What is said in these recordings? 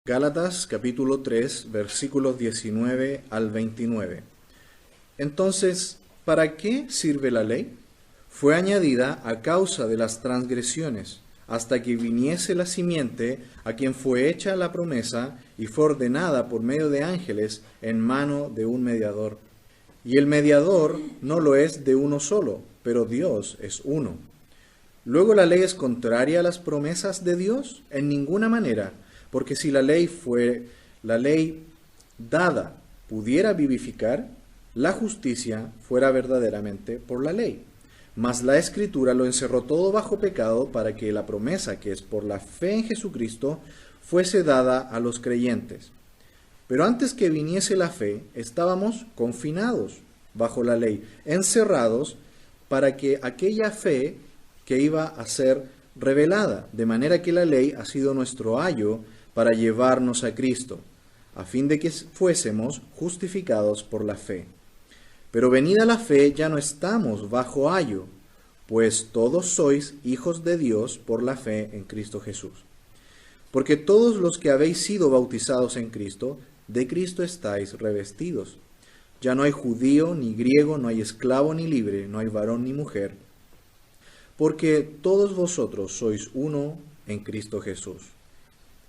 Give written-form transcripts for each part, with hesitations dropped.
Gálatas capítulo 3, versículos 19 al 29. Entonces, ¿para qué sirve la ley? Fue añadida a causa de las transgresiones, hasta que viniese la simiente a quien fue hecha la promesa y fue ordenada por medio de ángeles en mano de un mediador. Y el mediador no lo es de uno solo, pero Dios es uno. ¿Luego la ley es contraria a las promesas de Dios? En ninguna manera, porque si la ley dada pudiera vivificar, la justicia fuera verdaderamente por la ley. Mas la Escritura lo encerró todo bajo pecado para que la promesa, que es por la fe en Jesucristo, fuese dada a los creyentes. Pero antes que viniese la fe, estábamos confinados bajo la ley, encerrados para que aquella fe que iba a ser revelada, de manera que la ley ha sido nuestro ayo para llevarnos a Cristo, a fin de que fuésemos justificados por la fe. Pero venida la fe ya no estamos bajo ayo, pues todos sois hijos de Dios por la fe en Cristo Jesús. Porque todos los que habéis sido bautizados en Cristo, de Cristo estáis revestidos. Ya no hay judío ni griego, no hay esclavo ni libre, no hay varón ni mujer, porque todos vosotros sois uno en Cristo Jesús.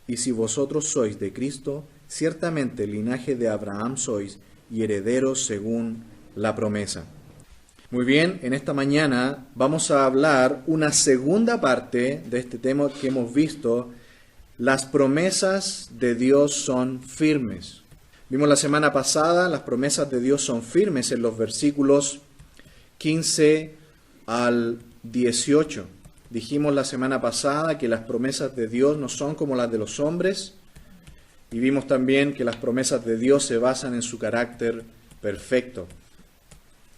Y si vosotros sois de Cristo, ciertamente el linaje de Abraham sois y herederos según la promesa. Muy bien, en esta mañana vamos a hablar una segunda parte de este tema que hemos visto. Las promesas de Dios son firmes. Vimos la semana pasada, las promesas de Dios son firmes en los versículos 15 al 18. Dijimos la semana pasada que las promesas de Dios no son como las de los hombres, y vimos también que las promesas de Dios se basan en su carácter perfecto.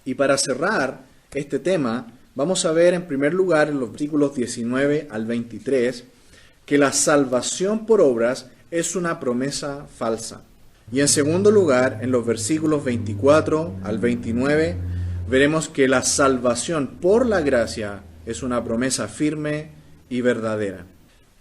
Y para cerrar este tema, vamos a ver en primer lugar en los versículos 19 al 23 que la salvación por obras es una promesa falsa. Y en segundo lugar, en los versículos 24 al 29, veremos que la salvación por la gracia es una promesa firme y verdadera.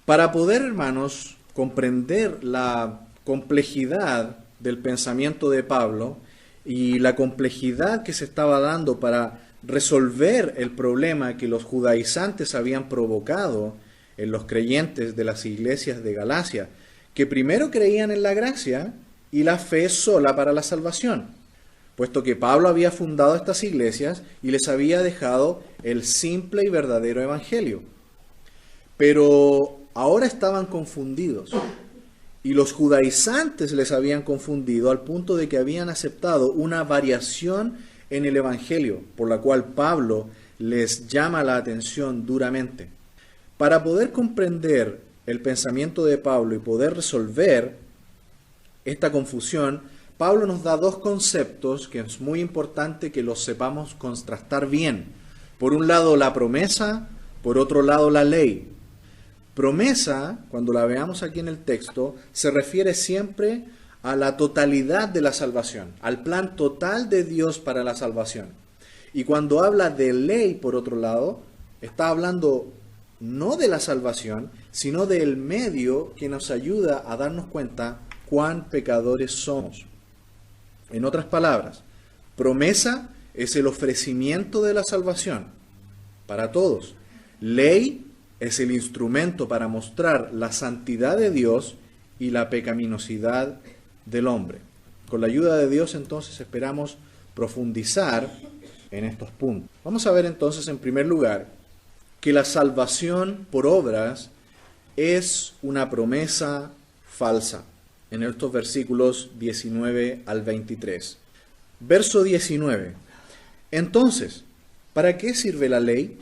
Para poder, hermanos, comprender la complejidad del pensamiento de Pablo y la complejidad que se estaba dando para resolver el problema que los judaizantes habían provocado en los creyentes de las iglesias de Galacia, que primero creían en la gracia y la fe sola para la salvación, puesto que Pablo había fundado estas iglesias y les había dejado el simple y verdadero evangelio. Pero ahora estaban confundidos, y los judaizantes les habían confundido al punto de que habían aceptado una variación en el evangelio, por la cual Pablo les llama la atención duramente. Para poder comprender el pensamiento de Pablo y poder resolver esta confusión, Pablo nos da dos conceptos que es muy importante que los sepamos contrastar bien. Por un lado la promesa, por otro lado la ley. Promesa, cuando la veamos aquí en el texto, se refiere siempre a la totalidad de la salvación, al plan total de Dios para la salvación. Y cuando habla de ley, por otro lado, está hablando no de la salvación, sino del medio que nos ayuda a darnos cuenta cuán pecadores somos. En otras palabras, promesa es el ofrecimiento de la salvación para todos. Ley es el instrumento para mostrar la santidad de Dios y la pecaminosidad del hombre. Con la ayuda de Dios, entonces, esperamos profundizar en estos puntos. Vamos a ver entonces, en primer lugar, que la salvación por obras es una promesa falsa, en estos versículos 19 al 23. Verso 19. Entonces, ¿para qué sirve la ley?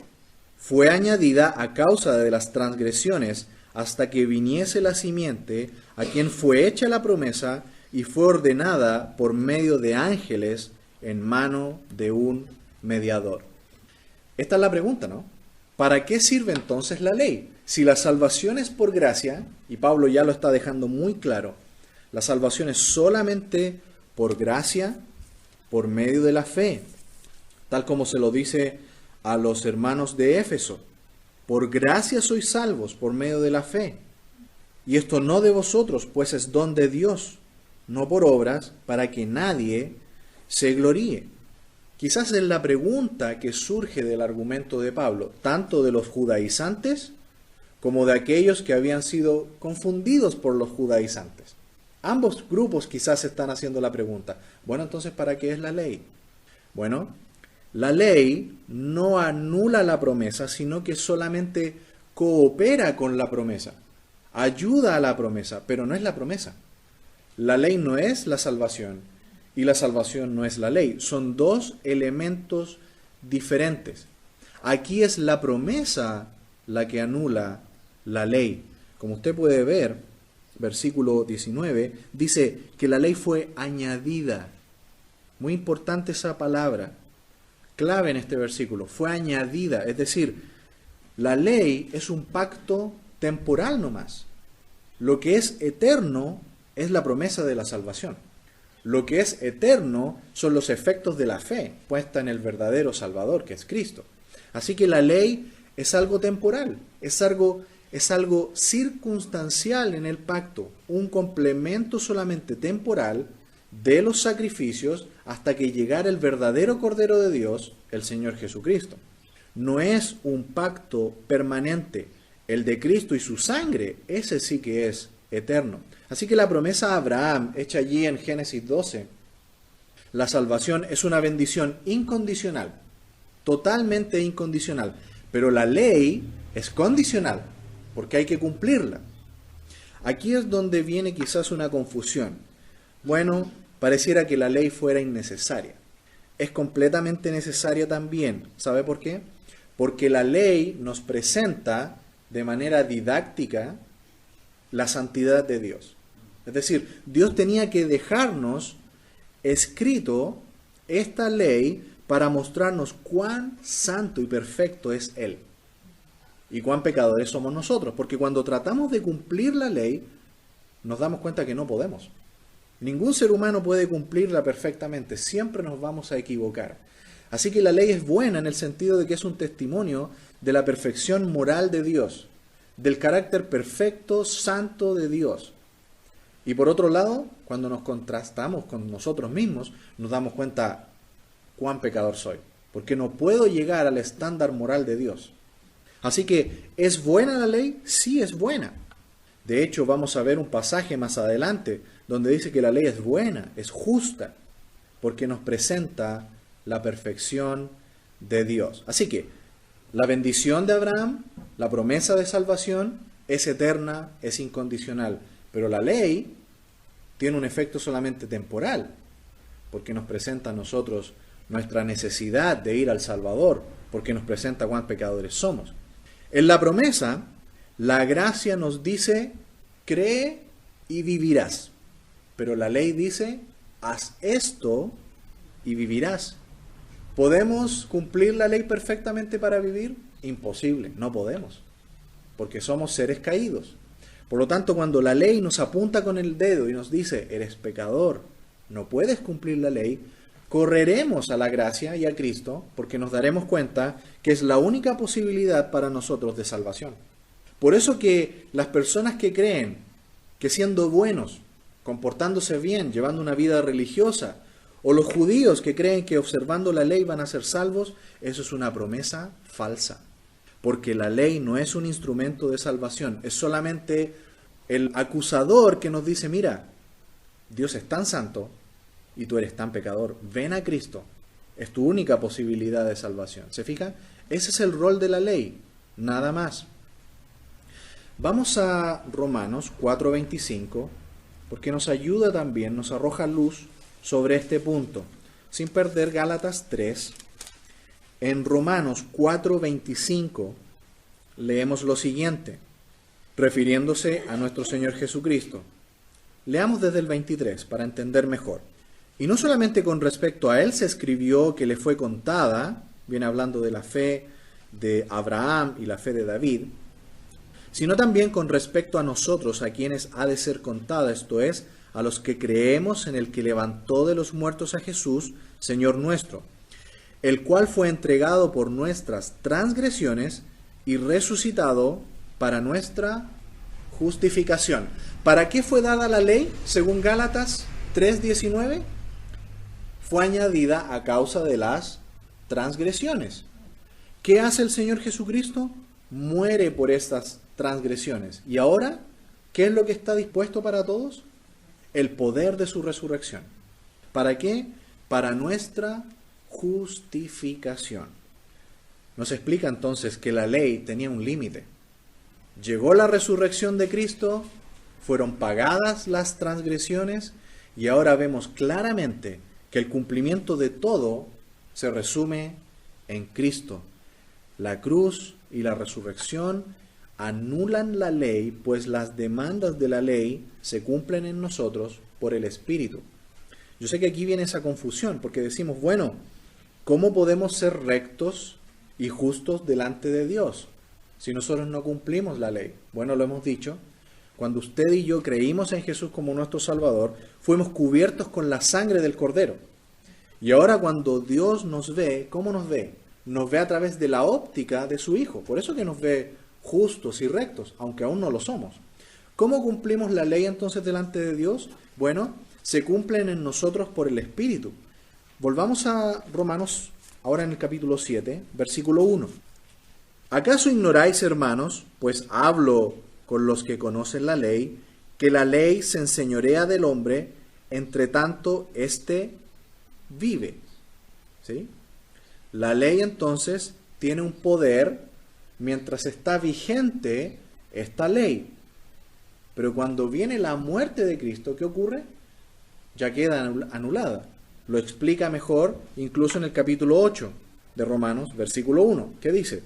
Fue añadida a causa de las transgresiones hasta que viniese la simiente a quien fue hecha la promesa y fue ordenada por medio de ángeles en mano de un mediador. Esta es la pregunta, ¿no? ¿Para qué sirve entonces la ley? Si la salvación es por gracia, y Pablo ya lo está dejando muy claro, la salvación es solamente por gracia, por medio de la fe, tal como se lo dice a los hermanos de Éfeso. Por gracia sois salvos por medio de la fe. Y esto no de vosotros, pues es don de Dios, no por obras, para que nadie se gloríe. Quizás es la pregunta que surge del argumento de Pablo, tanto de los judaizantes como de aquellos que habían sido confundidos por los judaizantes. Ambos grupos quizás están haciendo la pregunta, bueno, entonces, ¿para qué es la ley? Bueno, la ley no anula la promesa, sino que solamente coopera con la promesa, ayuda a la promesa, pero no es la promesa. La ley no es la salvación y la salvación no es la ley. Son dos elementos diferentes. Aquí es la promesa la que anula la ley. Como usted puede ver, versículo 19, dice que la ley fue añadida. Muy importante esa palabra, clave en este versículo, fue añadida. Es decir, la ley es un pacto temporal nomás. Lo que es eterno es la promesa de la salvación. Lo que es eterno son los efectos de la fe puesta en el verdadero Salvador, que es Cristo. Así que la ley es algo temporal, es algo circunstancial en el pacto, un complemento solamente temporal de los sacrificios hasta que llegara el verdadero Cordero de Dios, el Señor Jesucristo. No es un pacto permanente. El de Cristo y su sangre, ese sí que es eterno. Así que la promesa a Abraham, hecha allí en Génesis 12, la salvación es una bendición incondicional, totalmente incondicional. Pero la ley es condicional, porque hay que cumplirla. Aquí es donde viene quizás una confusión. Bueno, pareciera que la ley fuera innecesaria. Es completamente necesaria también. ¿Sabe por qué? Porque la ley nos presenta de manera didáctica la santidad de Dios. Es decir, Dios tenía que dejarnos escrito esta ley para mostrarnos cuán santo y perfecto es Él. Y cuán pecadores somos nosotros. Porque cuando tratamos de cumplir la ley, nos damos cuenta que no podemos. Ningún ser humano puede cumplirla perfectamente. Siempre nos vamos a equivocar. Así que la ley es buena en el sentido de que es un testimonio de la perfección moral de Dios, del carácter perfecto, santo de Dios. Y por otro lado, cuando nos contrastamos con nosotros mismos, nos damos cuenta cuán pecador soy, porque no puedo llegar al estándar moral de Dios. Así que, ¿es buena la ley? Sí, es buena. De hecho, vamos a ver un pasaje más adelante donde dice que la ley es buena, es justa, porque nos presenta la perfección de Dios. Así que, la bendición de Abraham, la promesa de salvación, es eterna, es incondicional. Pero la ley tiene un efecto solamente temporal, porque nos presenta a nosotros nuestra necesidad de ir al Salvador, porque nos presenta cuán pecadores somos. En la promesa, la gracia nos dice, cree y vivirás. Pero la ley dice, haz esto y vivirás. ¿Podemos cumplir la ley perfectamente para vivir? Imposible, no podemos, porque somos seres caídos. Por lo tanto, cuando la ley nos apunta con el dedo y nos dice, eres pecador, no puedes cumplir la ley, correremos a la gracia y a Cristo, porque nos daremos cuenta que es la única posibilidad para nosotros de salvación. Por eso que las personas que creen que siendo buenos, comportándose bien, llevando una vida religiosa, o los judíos que creen que observando la ley van a ser salvos, eso es una promesa falsa. Porque la ley no es un instrumento de salvación, es solamente el acusador que nos dice, mira, Dios es tan santo y tú eres tan pecador, ven a Cristo, es tu única posibilidad de salvación. ¿Se fija? Ese es el rol de la ley, nada más. Vamos a Romanos 4:25, porque nos ayuda también, nos arroja luz sobre este punto, sin perder Gálatas 3. En Romanos 4:25 leemos lo siguiente, refiriéndose a nuestro Señor Jesucristo. Leamos desde el 23 para entender mejor. Y no solamente con respecto a Él se escribió que le fue contada, viene hablando de la fe de Abraham y la fe de David, sino también con respecto a nosotros, a quienes ha de ser contada, esto es, a los que creemos en el que levantó de los muertos a Jesús, Señor nuestro, el cual fue entregado por nuestras transgresiones y resucitado para nuestra justificación. ¿Para qué fue dada la ley? Según Gálatas 3:19, fue añadida a causa de las transgresiones. ¿Qué hace el Señor Jesucristo? Muere por estas transgresiones. ¿Y ahora qué es lo que está dispuesto para todos? El poder de su resurrección. ¿Para qué? Para nuestra justificación. Nos explica entonces que la ley tenía un límite. Llegó la resurrección de Cristo, fueron pagadas las transgresiones y ahora vemos claramente que el cumplimiento de todo se resume en Cristo. La cruz y la resurrección anulan la ley, pues las demandas de la ley se cumplen en nosotros por el Espíritu. Yo sé que aquí viene esa confusión, porque decimos, bueno, ¿cómo podemos ser rectos y justos delante de Dios si nosotros no cumplimos la ley? Bueno, lo hemos dicho, cuando usted y yo creímos en Jesús como nuestro Salvador, fuimos cubiertos con la sangre del Cordero. Y ahora cuando Dios nos ve, ¿cómo nos ve? Nos ve a través de la óptica de su Hijo. Por eso que nos ve justos y rectos, aunque aún no lo somos. ¿Cómo cumplimos la ley entonces delante de Dios? Bueno, se cumplen en nosotros por el Espíritu. Volvamos a Romanos, ahora en el capítulo 7, versículo 1. ¿Acaso ignoráis, hermanos, pues hablo con los que conocen la ley, que la ley se enseñorea del hombre, entre tanto éste vive? ¿Sí? La ley entonces tiene un poder mientras está vigente esta ley. Pero cuando viene la muerte de Cristo, ¿qué ocurre? Ya queda anulada. Lo explica mejor incluso en el capítulo 8 de Romanos, versículo 1, que dice: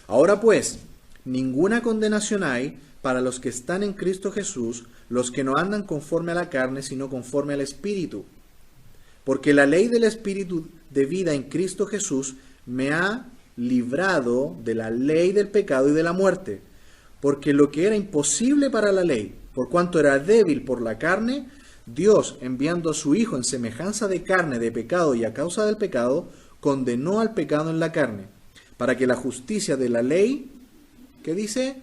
Ahora pues, ninguna condenación hay para los que están en Cristo Jesús, los que no andan conforme a la carne, sino conforme al Espíritu. Porque la ley del Espíritu de vida en Cristo Jesús me ha librado de la ley del pecado y de la muerte. Porque lo que era imposible para la ley, por cuanto era débil por la carne, Dios, enviando a su Hijo en semejanza de carne de pecado y a causa del pecado, condenó al pecado en la carne, para que la justicia de la ley, ¿qué dice?,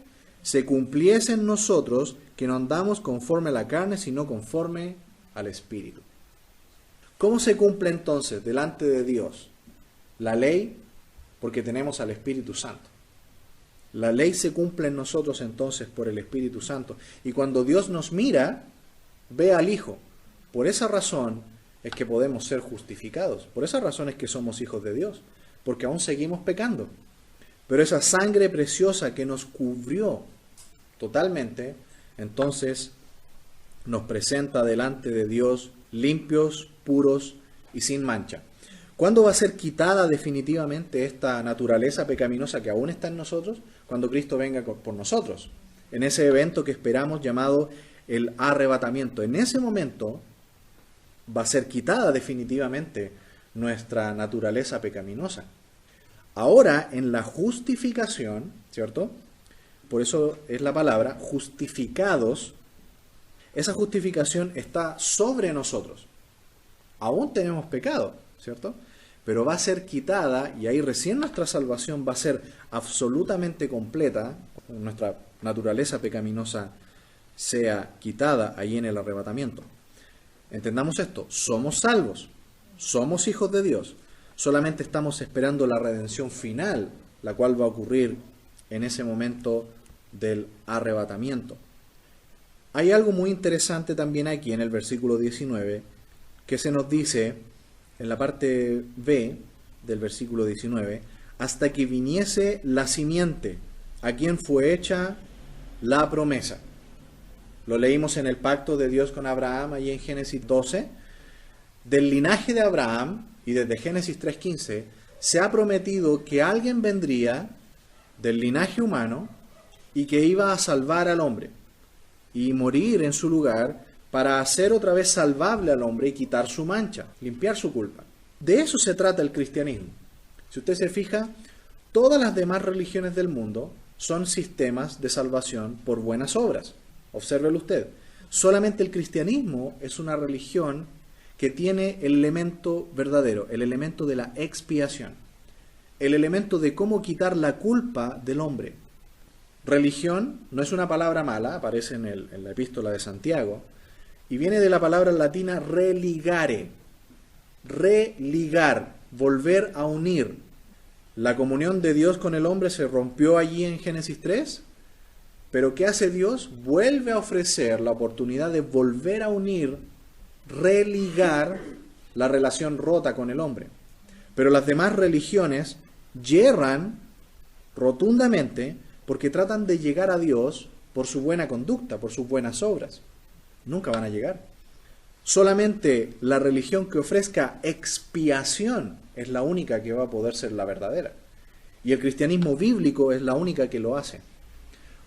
se cumpliese en nosotros, que no andamos conforme a la carne, sino conforme al Espíritu. ¿Cómo se cumple entonces delante de Dios la ley? Porque tenemos al Espíritu Santo. La ley se cumple en nosotros entonces por el Espíritu Santo. Y cuando Dios nos mira, ve al Hijo. Por esa razón es que podemos ser justificados. Por esa razón es que somos hijos de Dios. Porque aún seguimos pecando. Pero esa sangre preciosa que nos cubrió totalmente, entonces nos presenta delante de Dios limpios, puros y sin mancha. ¿Cuándo va a ser quitada definitivamente esta naturaleza pecaminosa que aún está en nosotros? Cuando Cristo venga por nosotros. En ese evento que esperamos llamado el arrebatamiento. En ese momento va a ser quitada definitivamente nuestra naturaleza pecaminosa. Ahora, en la justificación, ¿cierto? Por eso es la palabra, justificados. Esa justificación está sobre nosotros. Aún tenemos pecado, ¿cierto? Pero va a ser quitada y ahí recién nuestra salvación va a ser absolutamente completa. Nuestra naturaleza pecaminosa sea quitada ahí en el arrebatamiento. Entendamos esto, somos salvos, somos hijos de Dios. Solamente estamos esperando la redención final, la cual va a ocurrir en ese momento del arrebatamiento. Hay algo muy interesante también aquí en el versículo 19, que se nos dice en la parte B del versículo 19, hasta que viniese la simiente, a quien fue hecha la promesa. Lo leímos en el pacto de Dios con Abraham, ahí en Génesis 12. Del linaje de Abraham, y desde Génesis 3:15, se ha prometido que alguien vendría del linaje humano y que iba a salvar al hombre y morir en su lugar para hacer otra vez salvable al hombre y quitar su mancha, limpiar su culpa. De eso se trata el cristianismo. Si usted se fija, todas las demás religiones del mundo son sistemas de salvación por buenas obras. Obsérvelo usted. Solamente el cristianismo es una religión que tiene el elemento verdadero, el elemento de la expiación, el elemento de cómo quitar la culpa del hombre. Religión no es una palabra mala, aparece en la epístola de Santiago, y viene de la palabra latina religare, religar, volver a unir. La comunión de Dios con el hombre se rompió allí en Génesis 3, pero ¿qué hace Dios? Vuelve a ofrecer la oportunidad de volver a unir, religar la relación rota con el hombre. Pero las demás religiones yerran rotundamente porque tratan de llegar a Dios por su buena conducta, por sus buenas obras. Nunca van a llegar. Solamente la religión que ofrezca expiación es la única que va a poder ser la verdadera. Y el cristianismo bíblico es la única que lo hace.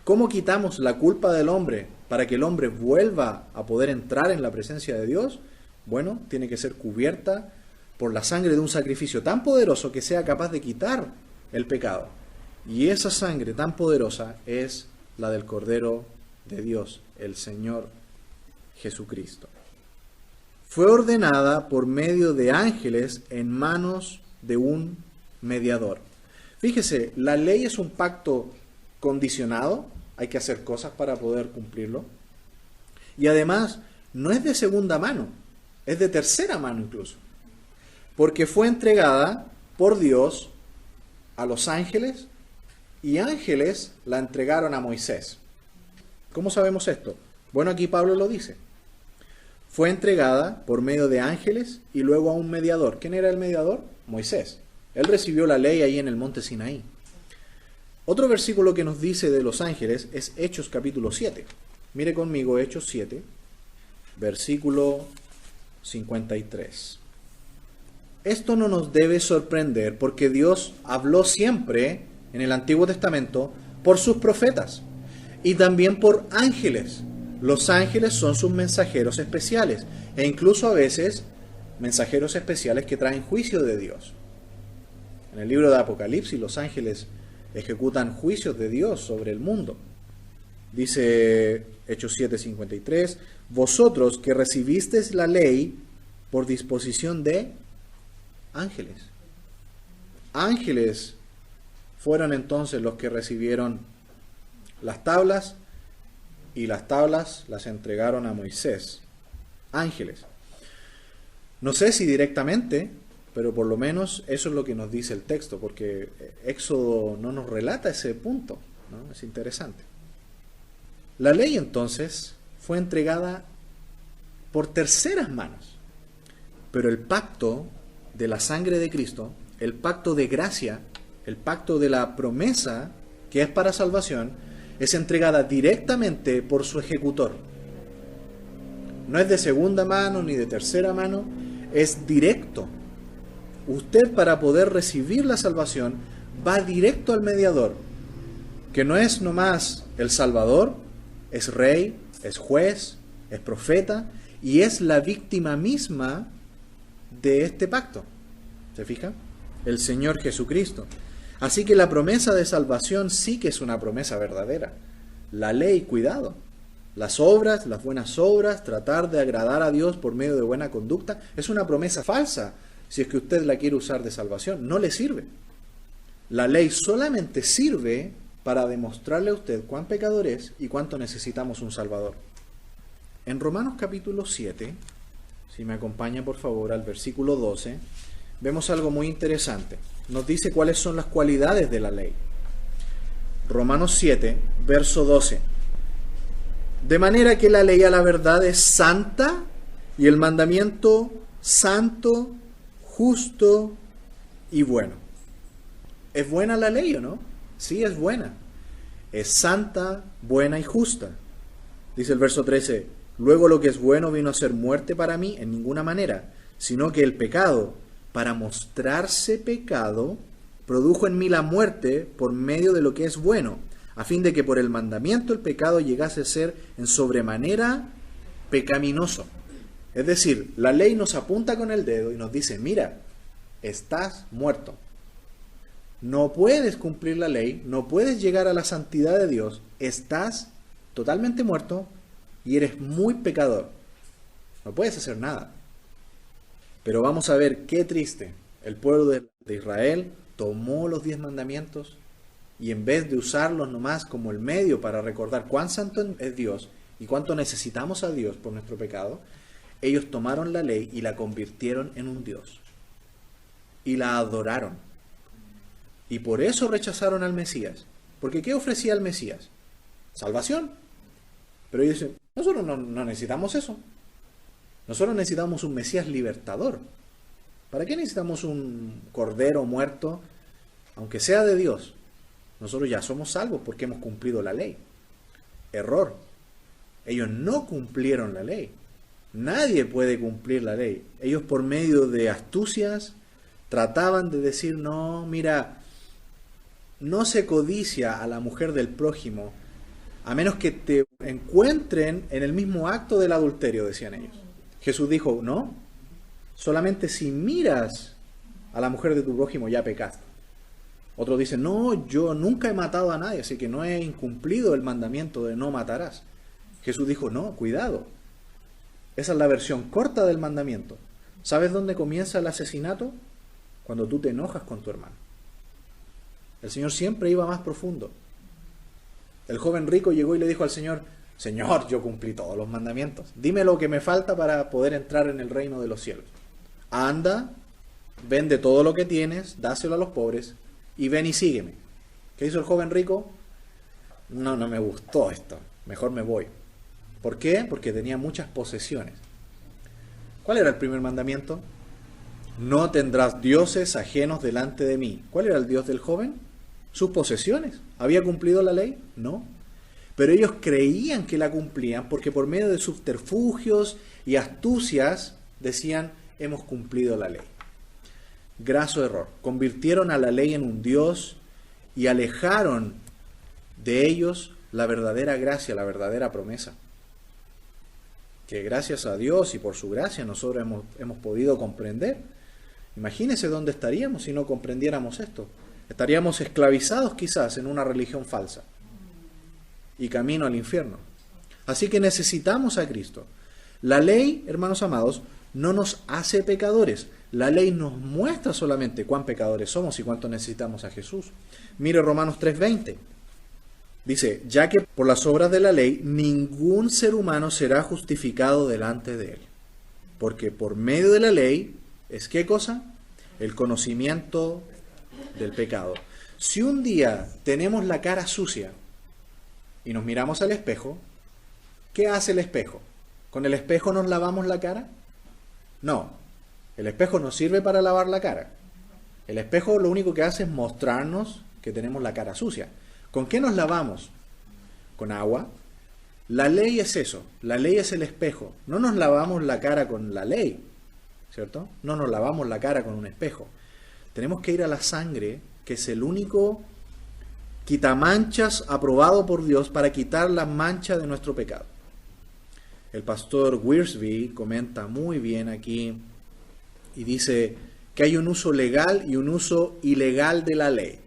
¿Cómo quitamos la culpa del hombre para que el hombre vuelva a poder entrar en la presencia de Dios? Bueno, tiene que ser cubierta por la sangre de un sacrificio tan poderoso que sea capaz de quitar el pecado. Y esa sangre tan poderosa es la del Cordero de Dios, el Señor Jesucristo. Fue ordenada por medio de ángeles en manos de un mediador. Fíjese, la ley es un pacto condicionado, hay que hacer cosas para poder cumplirlo. Y además, no es de segunda mano, es de tercera mano incluso. Porque fue entregada por Dios a los ángeles y ángeles la entregaron a Moisés. ¿Cómo sabemos esto? Bueno, aquí Pablo lo dice. Fue entregada por medio de ángeles y luego a un mediador. ¿Quién era el mediador? Moisés. Él recibió la ley ahí en el monte Sinaí. Otro versículo que nos dice de los ángeles es Hechos capítulo 7. Mire conmigo Hechos 7, versículo 53. Esto no nos debe sorprender porque Dios habló siempre en el Antiguo Testamento por sus profetas y también por ángeles. Los ángeles son sus mensajeros especiales e incluso a veces mensajeros especiales que traen juicio de Dios. En el libro de Apocalipsis los ángeles ejecutan juicios de Dios sobre el mundo. Dice Hechos 7:53, vosotros que recibisteis la ley por disposición de ángeles. Ángeles fueron entonces los que recibieron las tablas y las tablas las entregaron a Moisés. Ángeles. No sé si directamente, pero por lo menos eso es lo que nos dice el texto, porque Éxodo no nos relata ese punto, ¿no? Es interesante. La ley entonces fue entregada por terceras manos, pero el pacto de la sangre de Cristo, el pacto de gracia, el pacto de la promesa que es para salvación, es entregada directamente por su ejecutor. No es de segunda mano ni de tercera mano, es directo. Usted, para poder recibir la salvación, va directo al mediador, que no es nomás el Salvador, es rey, es juez, es profeta y es la víctima misma de este pacto. ¿Se fija? El Señor Jesucristo. Así que la promesa de salvación sí que es una promesa verdadera. La ley, cuidado. Las obras, las buenas obras, tratar de agradar a Dios por medio de buena conducta, es una promesa falsa. Si es que usted la quiere usar de salvación, no le sirve. La ley solamente sirve para demostrarle a usted cuán pecador es y cuánto necesitamos un Salvador. En Romanos capítulo 7, si me acompaña por favor al versículo 12, vemos algo muy interesante. Nos dice cuáles son las cualidades de la ley. Romanos 7, verso 12. De manera que la ley a la verdad es santa y el mandamiento santo, justo y bueno. ¿Es buena la ley o no? Sí, es buena. Es santa, buena y justa. Dice el verso 13, luego lo que es bueno vino a ser muerte para mí en ninguna manera, sino que el pecado, para mostrarse pecado, produjo en mí la muerte por medio de lo que es bueno, a fin de que por el mandamiento el pecado llegase a ser en sobremanera pecaminoso. Es decir, la ley nos apunta con el dedo y nos dice, mira, estás muerto. No puedes cumplir la ley, no puedes llegar a la santidad de Dios, estás totalmente muerto y eres muy pecador. No puedes hacer nada. Pero vamos a ver qué triste. El pueblo de Israel tomó los 10 mandamientos y en vez de usarlos nomás como el medio para recordar cuán santo es Dios y cuánto necesitamos a Dios por nuestro pecado, ellos tomaron la ley y la convirtieron en un Dios. Y la adoraron. Y por eso rechazaron al Mesías. Porque ¿qué ofrecía el Mesías? Salvación. Pero ellos dicen, nosotros no necesitamos eso. Nosotros necesitamos un Mesías libertador. ¿Para qué necesitamos un cordero muerto, aunque sea de Dios? Nosotros ya somos salvos porque hemos cumplido la ley. Error. Ellos no cumplieron la ley. Nadie puede cumplir la ley. Ellos por medio de astucias trataban de decir, no, mira, no se codicia a la mujer del prójimo a menos que te encuentren en el mismo acto del adulterio, decían ellos. Jesús dijo, no, solamente si miras a la mujer de tu prójimo ya pecaste. Otros dicen, no, yo nunca he matado a nadie, así que no he incumplido el mandamiento de no matarás. Jesús dijo, no, cuidado. Esa es la versión corta del mandamiento. ¿Sabes dónde comienza el asesinato? Cuando tú te enojas con tu hermano. El Señor siempre iba más profundo. El joven rico llegó y le dijo al Señor, Señor, yo cumplí todos los mandamientos. Dime lo que me falta para poder entrar en el reino de los cielos. Anda, vende todo lo que tienes, dáselo a los pobres y ven y sígueme. ¿Qué hizo el joven rico? No me gustó esto. Mejor me voy. ¿Por qué? Porque tenía muchas posesiones. ¿Cuál era el primer mandamiento? No tendrás dioses ajenos delante de mí. ¿Cuál era el Dios del joven? Sus posesiones. ¿Había cumplido la ley? No. Pero ellos creían que la cumplían porque por medio de subterfugios y astucias decían, hemos cumplido la ley. Graso error. Convirtieron a la ley en un Dios y alejaron de ellos la verdadera gracia, la verdadera promesa. Que gracias a Dios y por su gracia nosotros hemos podido comprender. Imagínense dónde estaríamos si no comprendiéramos esto. Estaríamos esclavizados quizás en una religión falsa y camino al infierno. Así que necesitamos a Cristo. La ley, hermanos amados, no nos hace pecadores. La ley nos muestra solamente cuán pecadores somos y cuánto necesitamos a Jesús. Mire Romanos 3:20. Dice, ya que por las obras de la ley ningún ser humano será justificado delante de él. Porque por medio de la ley es ¿qué cosa? El conocimiento del pecado. Si un día tenemos la cara sucia y nos miramos al espejo, ¿qué hace el espejo? ¿Con el espejo nos lavamos la cara? No, el espejo no sirve para lavar la cara. El espejo lo único que hace es mostrarnos que tenemos la cara sucia. ¿Con qué nos lavamos? Con agua. La ley es eso, la ley es el espejo. No nos lavamos la cara con la ley, ¿cierto? No nos lavamos la cara con un espejo. Tenemos que ir a la sangre, que es el único quitamanchas aprobado por Dios para quitar la mancha de nuestro pecado. El pastor Wiersbe comenta muy bien aquí y dice que hay un uso legal y un uso ilegal de la ley.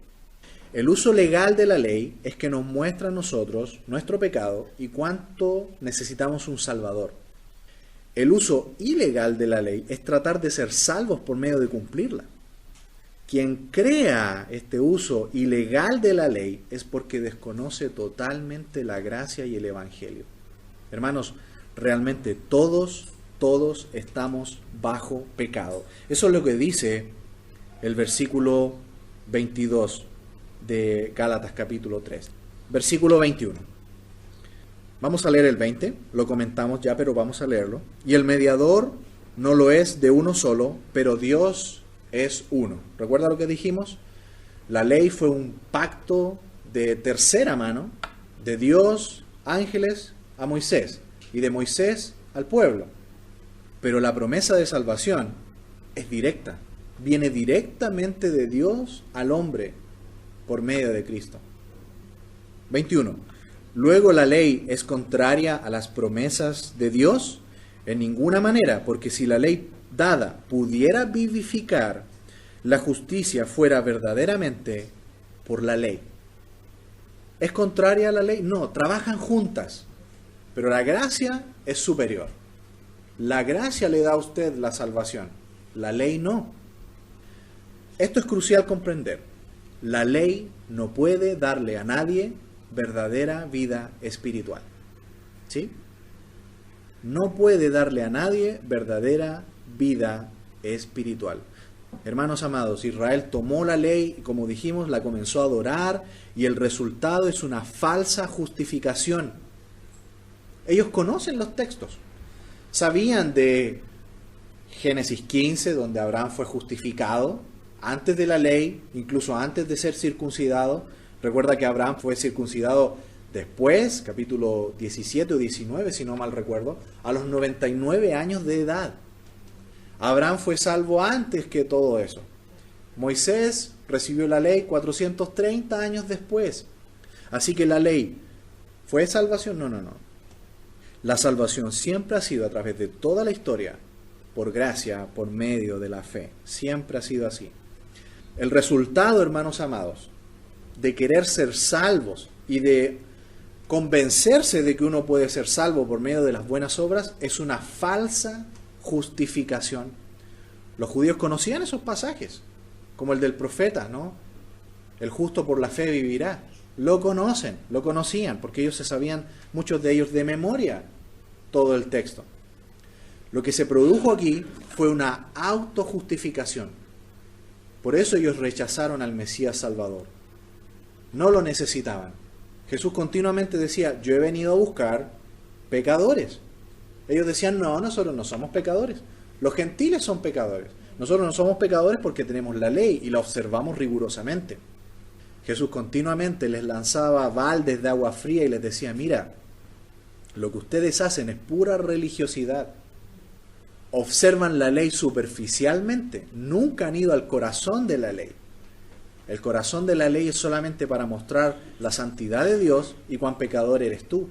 El uso legal de la ley es que nos muestra a nosotros nuestro pecado y cuánto necesitamos un Salvador. El uso ilegal de la ley es tratar de ser salvos por medio de cumplirla. Quien crea este uso ilegal de la ley es porque desconoce totalmente la gracia y el Evangelio. Hermanos, realmente todos estamos bajo pecado. Eso es lo que dice el versículo 22 de Gálatas capítulo 3. Versículo 21. Vamos a leer el 20, lo comentamos ya, pero vamos a leerlo. Y el mediador no lo es de uno solo, pero Dios es uno. ¿Recuerda lo que dijimos? La ley fue un pacto de tercera mano, de Dios, ángeles, a Moisés, y de Moisés al pueblo. Pero la promesa de salvación es directa, viene directamente de Dios al hombre por medio de Cristo. 21. Luego la ley es contraria a las promesas de Dios en ninguna manera, porque si la ley dada pudiera vivificar, la justicia fuera verdaderamente por la ley. ¿Es contraria a la ley? No, trabajan juntas, pero la gracia es superior. La gracia le da a usted la salvación, la ley no. Esto es crucial comprender. la ley no puede darle a nadie verdadera vida espiritual. ¿Sí? No puede darle a nadie verdadera vida espiritual. Hermanos amados, Israel tomó la ley y, como dijimos, la comenzó a adorar, y el resultado es una falsa justificación. Ellos conocen los textos. Sabían de Génesis 15, donde Abraham fue justificado antes de la ley, incluso antes de ser circuncidado. Recuerda que Abraham fue circuncidado después, capítulo 17 o 19, si no mal recuerdo, a los 99 años de edad. Abraham fue salvo antes que todo eso. Moisés recibió la ley 430 años después. Así que la ley, ¿fue salvación? No. La salvación siempre ha sido a través de toda la historia, por gracia, por medio de la fe. Siempre ha sido así. El resultado, hermanos amados, de querer ser salvos y de convencerse de que uno puede ser salvo por medio de las buenas obras es una falsa justificación. Los judíos conocían esos pasajes, como el del profeta, ¿no? El justo por la fe vivirá. Lo conocían, porque ellos se sabían, muchos de ellos de memoria, todo el texto. Lo que se produjo aquí fue una autojustificación. Por eso ellos rechazaron al Mesías Salvador. No lo necesitaban. Jesús continuamente decía, yo he venido a buscar pecadores. Ellos decían, no, nosotros no somos pecadores. Los gentiles son pecadores. Nosotros no somos pecadores porque tenemos la ley y la observamos rigurosamente. Jesús continuamente les lanzaba baldes de agua fría y les decía, mira, lo que ustedes hacen es pura religiosidad. Observan la ley superficialmente, nunca han ido al corazón de la ley. El corazón de la ley es solamente para mostrar la santidad de Dios y cuán pecador eres tú.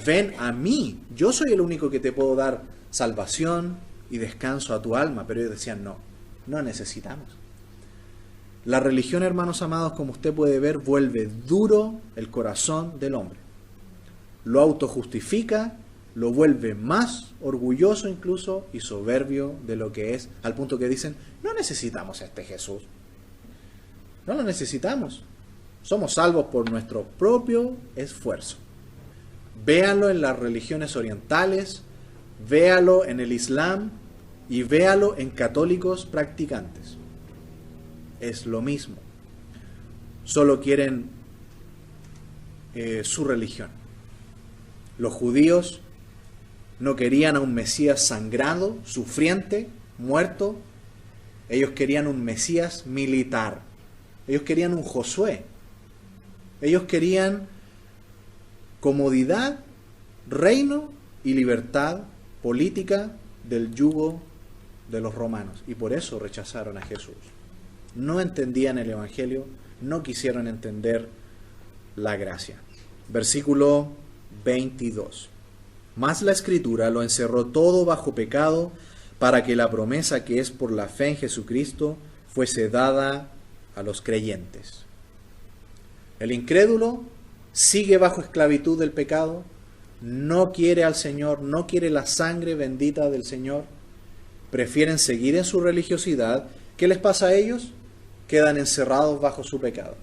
Ven a mí, yo soy el único que te puedo dar salvación y descanso a tu alma. Pero ellos decían, no necesitamos. La religión, hermanos amados, como usted puede ver, vuelve duro el corazón del hombre. Lo autojustifica, lo vuelve más orgulloso incluso y soberbio de lo que es, al punto que dicen, no necesitamos a este Jesús. No lo necesitamos. Somos salvos por nuestro propio esfuerzo. Véanlo en las religiones orientales, véalo en el Islam y véalo en católicos practicantes. Es lo mismo. Solo quieren su religión. Los judíos no querían a un Mesías sangrado, sufriente, muerto. Ellos querían un Mesías militar. Ellos querían un Josué. Ellos querían comodidad, reino y libertad política del yugo de los romanos. Y por eso rechazaron a Jesús. No entendían el Evangelio, no quisieron entender la gracia. Versículo 22. Mas la Escritura lo encerró todo bajo pecado, para que la promesa que es por la fe en Jesucristo fuese dada a los creyentes. El incrédulo sigue bajo esclavitud del pecado, no quiere al Señor, no quiere la sangre bendita del Señor, prefieren seguir en su religiosidad. ¿Qué les pasa a ellos? Quedan encerrados bajo su pecado.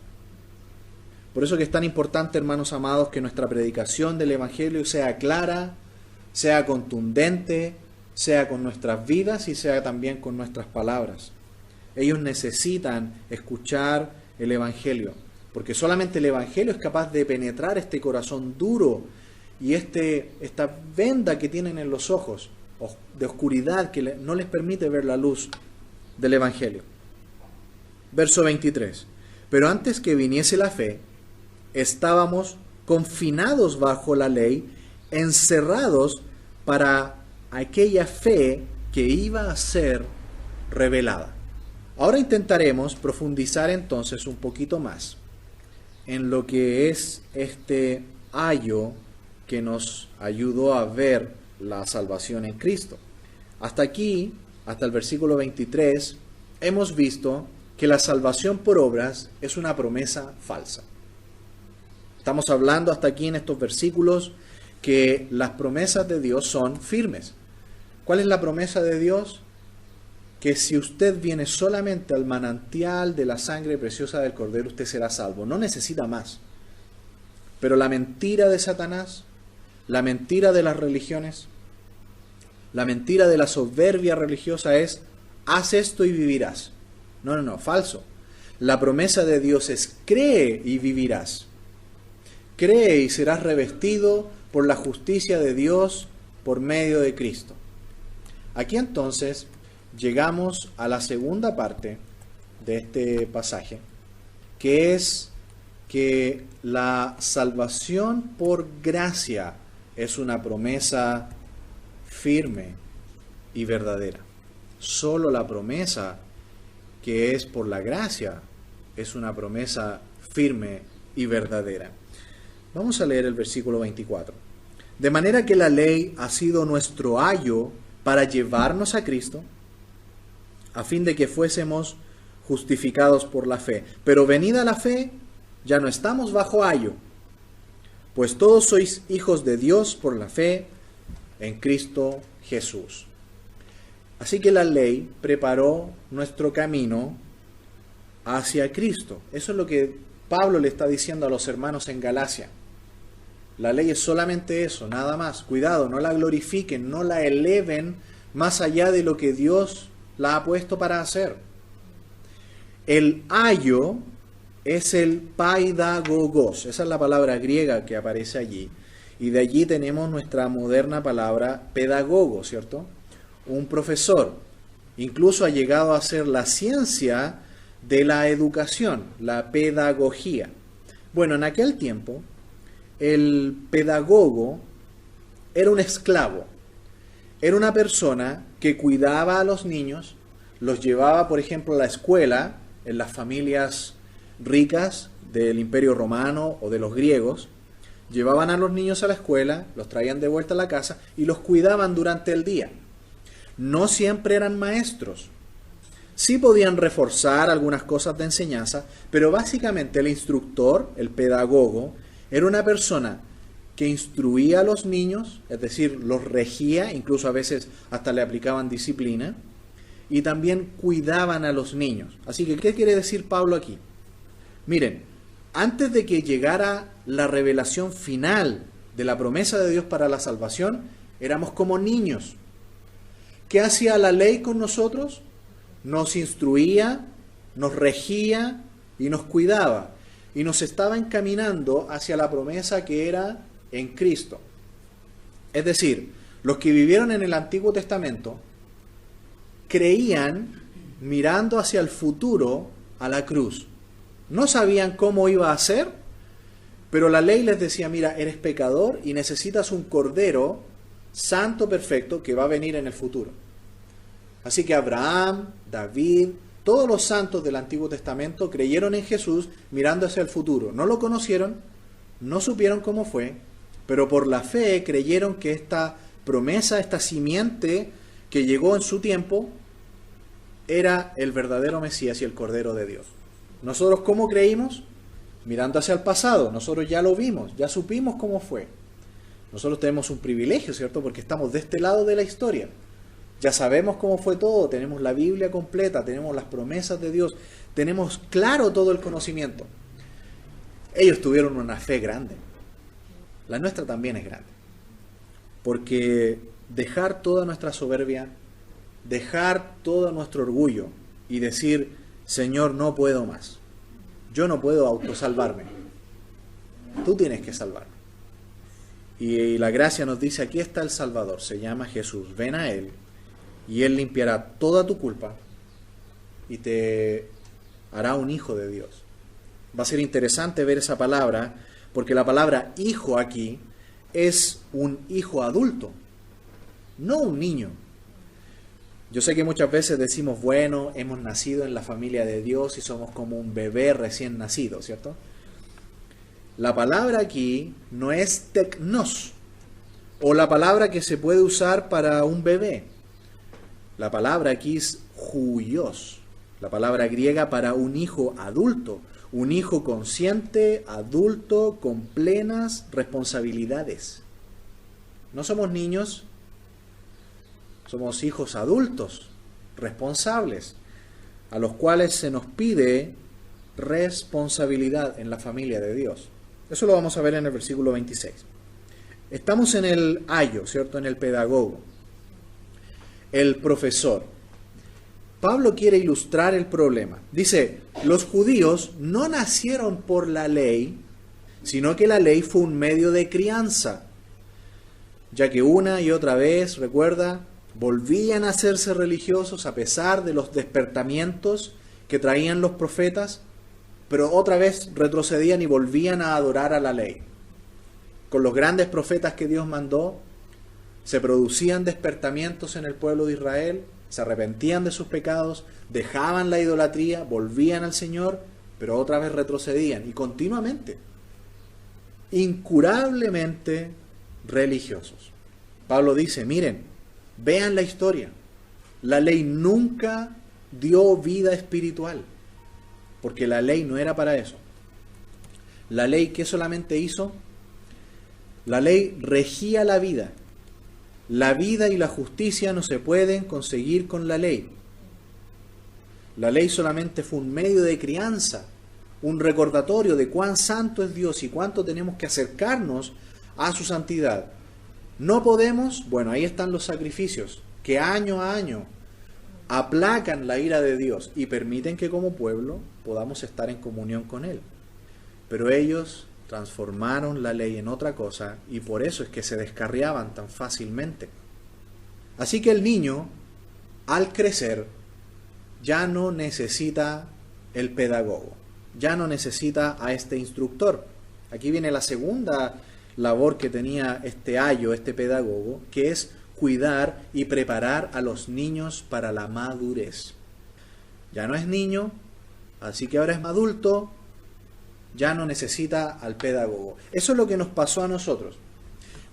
Por eso que es tan importante, hermanos amados, que nuestra predicación del Evangelio sea clara, sea contundente, sea con nuestras vidas y sea también con nuestras palabras. Ellos necesitan escuchar el Evangelio, porque solamente el Evangelio es capaz de penetrar este corazón duro y esta venda que tienen en los ojos de oscuridad que no les permite ver la luz del Evangelio. Verso 23. Pero antes que viniese la fe, estábamos confinados bajo la ley, encerrados para aquella fe que iba a ser revelada. Ahora intentaremos profundizar entonces un poquito más en lo que es este ayo que nos ayudó a ver la salvación en Cristo. Hasta aquí, hasta el versículo 23, hemos visto que la salvación por obras es una promesa falsa. Estamos hablando hasta aquí en estos versículos que las promesas de Dios son firmes. ¿Cuál es la promesa de Dios? que si usted viene solamente al manantial de la sangre preciosa del Cordero, usted será salvo. No necesita más. Pero la mentira de Satanás, la mentira de las religiones, la mentira de la soberbia religiosa es: haz esto y vivirás. No, falso. La promesa de Dios es: cree y vivirás. Cree y serás revestido por la justicia de Dios por medio de Cristo. Aquí entonces llegamos a la segunda parte de este pasaje, que es que la salvación por gracia es una promesa firme y verdadera. Solo la promesa que es por la gracia es una promesa firme y verdadera. Vamos a leer el versículo 24. De manera que la ley ha sido nuestro ayo para llevarnos a Cristo, a fin de que fuésemos justificados por la fe. Pero venida la fe, ya no estamos bajo ayo, pues todos sois hijos de Dios por la fe en Cristo Jesús. Así que la ley preparó nuestro camino hacia Cristo. Eso es lo que Pablo le está diciendo a los hermanos en Galacia. La ley es solamente eso, nada más. Cuidado, no la glorifiquen, no la eleven más allá de lo que Dios la ha puesto para hacer. El ayo es el paidagogos, esa es la palabra griega que aparece allí. Y de allí tenemos nuestra moderna palabra pedagogo, ¿cierto? Un profesor. Incluso ha llegado a ser la ciencia de la educación, la pedagogía. Bueno, en aquel tiempo, el pedagogo era un esclavo. Era una persona que cuidaba a los niños, los llevaba, por ejemplo, a la escuela, en las familias ricas del Imperio Romano o de los griegos. Llevaban a los niños a la escuela, los traían de vuelta a la casa y los cuidaban durante el día. No siempre eran maestros. Sí podían reforzar algunas cosas de enseñanza, pero básicamente el instructor, el pedagogo, era una persona que instruía a los niños, es decir, los regía, incluso a veces hasta le aplicaban disciplina, y también cuidaban a los niños. Así que, ¿qué quiere decir Pablo aquí? Miren, antes de que llegara la revelación final de la promesa de Dios para la salvación, éramos como niños. ¿Qué hacía la ley con nosotros? Nos instruía, nos regía y nos cuidaba. Y nos estaba encaminando hacia la promesa que era en Cristo. Es decir, los que vivieron en el Antiguo Testamento creían mirando hacia el futuro a la cruz. No sabían cómo iba a ser, pero la ley les decía: mira, eres pecador y necesitas un cordero santo, perfecto, que va a venir en el futuro. Así que Abraham, David, todos los santos del Antiguo Testamento creyeron en Jesús mirando hacia el futuro. No lo conocieron, no supieron cómo fue, pero por la fe creyeron que esta promesa, esta simiente que llegó en su tiempo, era el verdadero Mesías y el Cordero de Dios. Nosotros, ¿cómo creímos? Mirando hacia el pasado. Nosotros ya lo vimos, ya supimos cómo fue. Nosotros tenemos un privilegio, ¿cierto? Porque estamos de este lado de la historia. Ya sabemos cómo fue todo, tenemos la Biblia completa, tenemos las promesas de Dios, tenemos claro todo el conocimiento. Ellos tuvieron una fe grande. La nuestra también es grande. Porque dejar toda nuestra soberbia, dejar todo nuestro orgullo y decir: Señor, no puedo más. Yo no puedo autosalvarme. Tú tienes que salvarme. Y la gracia nos dice: aquí está el Salvador, se llama Jesús. Ven a Él y Él limpiará toda tu culpa y te hará un hijo de Dios. Va a ser interesante ver esa palabra, porque la palabra hijo aquí es un hijo adulto, no un niño. Yo sé que muchas veces decimos: bueno, hemos nacido en la familia de Dios y somos como un bebé recién nacido, ¿cierto? La palabra aquí no es teknos, o la palabra que se puede usar para un bebé. La palabra aquí es huios, la palabra griega para un hijo adulto, un hijo consciente, adulto, con plenas responsabilidades. No somos niños, somos hijos adultos, responsables, a los cuales se nos pide responsabilidad en la familia de Dios. Eso lo vamos a ver en el versículo 26. Estamos en el ayo, ¿cierto? En el pedagogo, el profesor. Pablo quiere ilustrar el problema. Dice, los judíos no nacieron por la ley, sino que la ley fue un medio de crianza, ya que una y otra vez, recuerda, volvían a hacerse religiosos a pesar de los despertamientos que traían los profetas, pero otra vez retrocedían y volvían a adorar a la ley. Con los grandes profetas que Dios mandó, se producían despertamientos en el pueblo de Israel, se arrepentían de sus pecados, dejaban la idolatría, volvían al Señor, pero otra vez retrocedían y continuamente, incurablemente religiosos. Pablo dice, miren, vean la historia. La ley nunca dio vida espiritual, porque la ley no era para eso. La ley, ¿qué solamente hizo? La ley regía la vida. La vida y la justicia no se pueden conseguir con la ley. La ley solamente fue un medio de crianza, un recordatorio de cuán santo es Dios y cuánto tenemos que acercarnos a su santidad. No podemos, bueno, ahí están los sacrificios que año a año aplacan la ira de Dios y permiten que como pueblo podamos estar en comunión con Él. Pero ellos transformaron la ley en otra cosa y por eso es que se descarriaban tan fácilmente. Así que el niño, al crecer, ya no necesita el pedagogo, ya no necesita a este instructor. Aquí viene la segunda labor que tenía este ayo, este pedagogo, que es cuidar y preparar a los niños para la madurez. Ya no es niño, así que ahora es adulto, ya no necesita al pedagogo. Eso es lo que nos pasó a nosotros.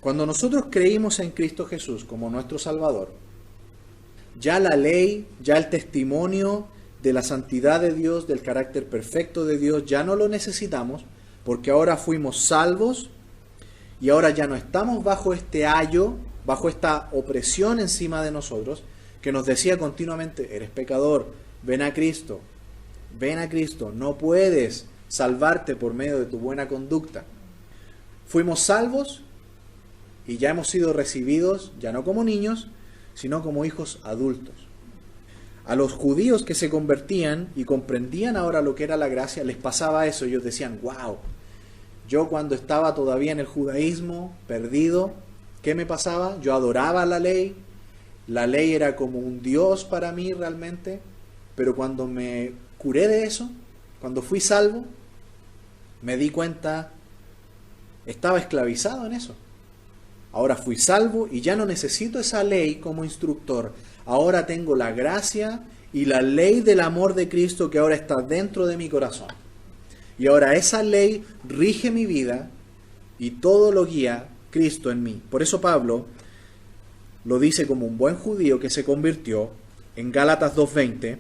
Cuando nosotros creímos en Cristo Jesús como nuestro Salvador, ya la ley, ya el testimonio de la santidad de Dios, del carácter perfecto de Dios, ya no lo necesitamos, porque ahora fuimos salvos y ahora ya no estamos bajo este ayo, bajo esta opresión encima de nosotros, que nos decía continuamente, eres pecador, ven a Cristo, no puedes salvarte por medio de tu buena conducta. Fuimos salvos y ya hemos sido recibidos, ya no como niños, sino como hijos adultos. A los judíos que se convertían y comprendían ahora lo que era la gracia, les pasaba eso. Ellos decían, wow, yo cuando estaba todavía en el judaísmo, perdido, ¿qué me pasaba? Yo adoraba la ley era como un Dios para mí realmente, pero cuando me curé de eso, cuando fui salvo, me di cuenta, estaba esclavizado en eso. Ahora fui salvo y ya no necesito esa ley como instructor. Ahora tengo la gracia y la ley del amor de Cristo que ahora está dentro de mi corazón. Y ahora esa ley rige mi vida y todo lo guía Cristo en mí. Por eso Pablo lo dice como un buen judío que se convirtió en Gálatas 2:20,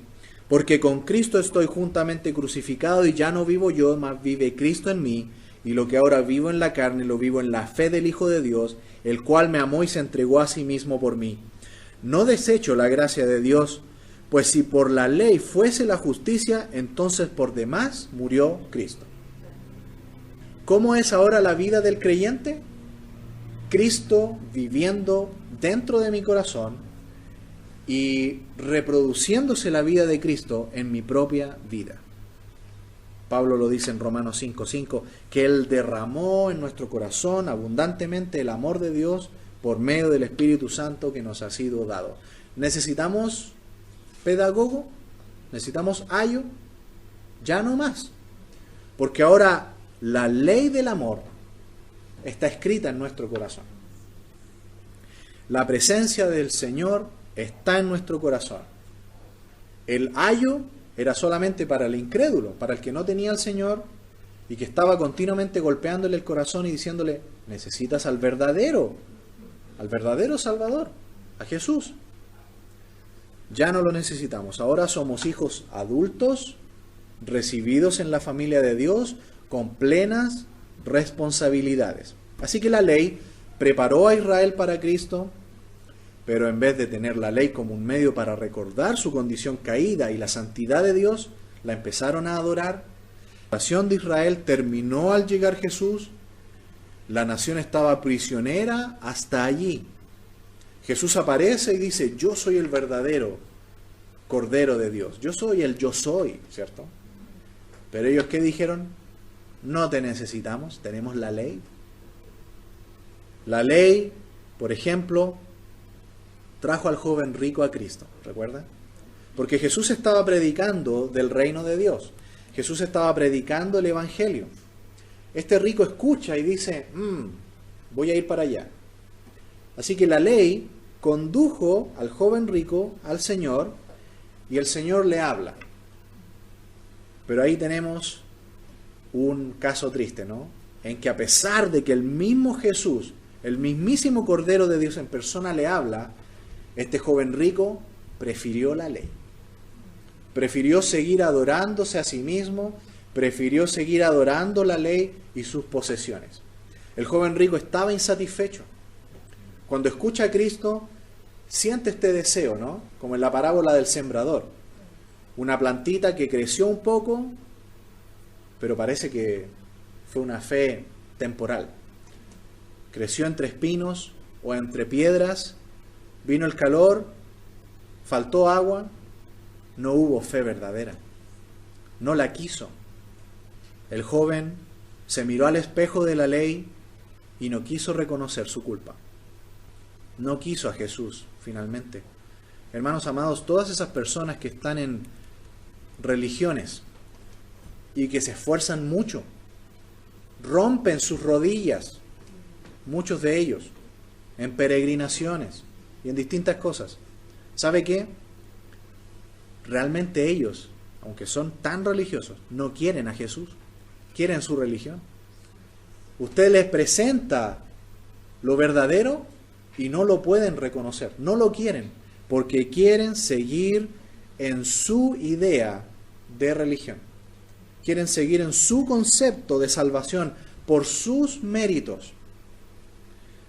porque con Cristo estoy juntamente crucificado y ya no vivo yo, mas vive Cristo en mí, y lo que ahora vivo en la carne lo vivo en la fe del Hijo de Dios, el cual me amó y se entregó a sí mismo por mí. No desecho la gracia de Dios, pues si por la ley fuese la justicia, entonces por demás murió Cristo. ¿Cómo es ahora la vida del creyente? Cristo viviendo dentro de mi corazón y reproduciéndose la vida de Cristo en mi propia vida. Pablo lo dice en Romanos 5:5, que Él derramó en nuestro corazón abundantemente el amor de Dios por medio del Espíritu Santo que nos ha sido dado. ¿Necesitamos pedagogo? ¿Necesitamos ayo? Ya no más. Porque ahora la ley del amor está escrita en nuestro corazón. La presencia del Señor está en nuestro corazón. El ayo era solamente para el incrédulo, para el que no tenía al Señor y que estaba continuamente golpeándole el corazón y diciéndole, necesitas al verdadero Salvador, a Jesús. Ya no lo necesitamos. Ahora somos hijos adultos, recibidos en la familia de Dios, con plenas responsabilidades. Así que la ley preparó a Israel para Cristo, pero en vez de tener la ley como un medio para recordar su condición caída y la santidad de Dios, la empezaron a adorar. La nación de Israel terminó al llegar Jesús. La nación estaba prisionera hasta allí. Jesús aparece y dice, yo soy el verdadero Cordero de Dios. Yo soy el yo soy, ¿cierto? Pero ellos, ¿qué dijeron? No te necesitamos, tenemos la ley. La ley, por ejemplo, trajo al joven rico a Cristo, ¿recuerda? Porque Jesús estaba predicando del reino de Dios. Jesús estaba predicando el evangelio. Este rico escucha y dice, voy a ir para allá. Así que la ley condujo al joven rico al Señor y el Señor le habla. Pero ahí tenemos un caso triste, ¿no? En que a pesar de que el mismo Jesús, el mismísimo Cordero de Dios en persona le habla, este joven rico prefirió la ley. Prefirió seguir adorándose a sí mismo, prefirió seguir adorando la ley y sus posesiones. El joven rico estaba insatisfecho. Cuando escucha a Cristo, siente este deseo, ¿no? Como en la parábola del sembrador. Una plantita que creció un poco, pero parece que fue una fe temporal. Creció entre espinos o entre piedras, vino el calor, faltó agua, no hubo fe verdadera. No la quiso. El joven se miró al espejo de la ley y no quiso reconocer su culpa. No quiso a Jesús, finalmente. Hermanos amados, todas esas personas que están en religiones y que se esfuerzan mucho, rompen sus rodillas, muchos de ellos, en peregrinaciones y en distintas cosas. ¿Sabe qué? Realmente ellos, aunque son tan religiosos, no quieren a Jesús, quieren su religión. Usted les presenta lo verdadero y no lo pueden reconocer, no lo quieren, porque quieren seguir en su idea de religión. Quieren seguir en su concepto de salvación por sus méritos.